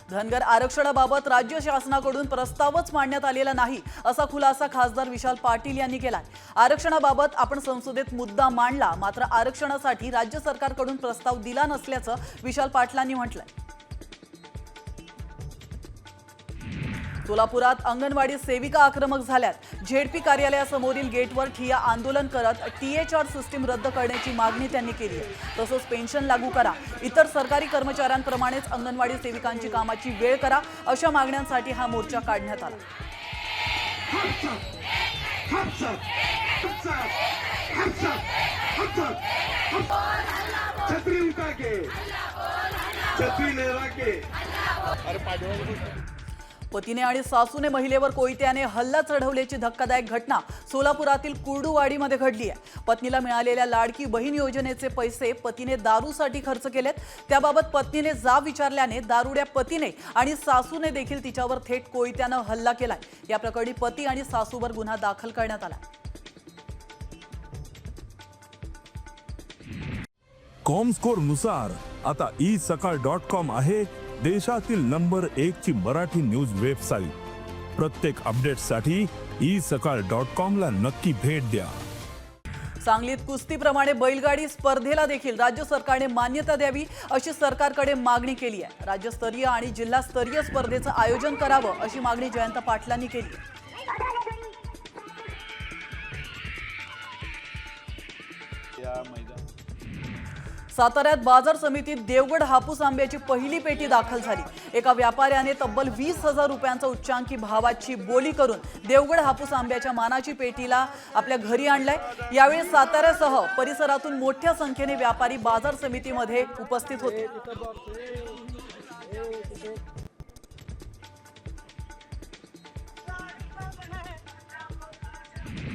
धनगर आरक्षणाबाबत राज्य शासनाकडून प्रस्तावच मांडण्यात आलेला नाही असा खुलासा खासदार विशाल पाटील यांनी केला। आरक्षणाबाबत आपण संसदेत मुद्दा मांडला, मात्र आरक्षणासाठी राज्य सरकारकडून प्रस्ताव दिला नसल्याचं विशाल पाटलांनी म्हटलंय। सोलापुरात अंगणवाडी सेविका आक्रमक झाल्यात। झेडपी कार्यालयासमोरील गेटवर ठिय्या आंदोलन करत THR सिस्टीम रद्द करण्याची मागणी त्यांनी केली आहे। तसंच पेन्शन लागू करा, इतर सरकारी कर्मचाऱ्यांप्रमाणेच अंगणवाडी सेविकांची कामाची वेळ करा, अशा मागण्यांसाठी हा मोर्चा काढण्यात आला। छतरी उठा के, छतरी लहरा के। पतीने आणि सासूने महिलेवर कोयत्याने हल्ला चढवल्याची धक्कादायक घटना सोलापुरातील कुर्डुवाडीमध्ये घडली आहे। पत्नीला मिळालेल्या लाडकी बहीण योजनेचे पैसे पतीने दारूसाठी खर्च केलेत। त्याबाबत पत्नीने जाब विचारल्याने दारुड्या पतीने आणि सासूने देखील तिच्यावर थेट कोयत्याने हल्ला केलाय। या प्रकरणी पती आणि सासूवर गुन्हा दाखल करण्यात आला। कॉमस्कोर नुसार आता isakal.com आहे देशातील नंबर 1 ची मराठी न्यूज वेबसाईट। प्रत्येक अपडेटसाठी isakal.com ला नक्की भेट द्या। सांगलीत कुस्तीप्रमाणे बैलगाडी स्पर्धेला देखील राज्य सरकारने मान्यता द्यावी अशी सरकारकडे मागणी केली आहे। राज्यस्तरीय आणि जिल्हास्तरीय स्पर्धेचं आयोजन करावं अशी मागणी जयंत पाटलांनी केली आहे। साताऱ्यात बाजार समितीत देवगड हापूस आंब्याची पहिली पेटी दाखल झाली। एका व्यापाऱ्याने तब्बल 20,000 रुपयांचा उच्चांकी भावाची बोली करून देवगड हापूस आंब्याच्या मानाची पेटीला आपल्या घरी आणलाय। यावेळी साताऱ्यासह परिसरातून मोठ्या संख्येने व्यापारी बाजार समितीमध्ये उपस्थित होते।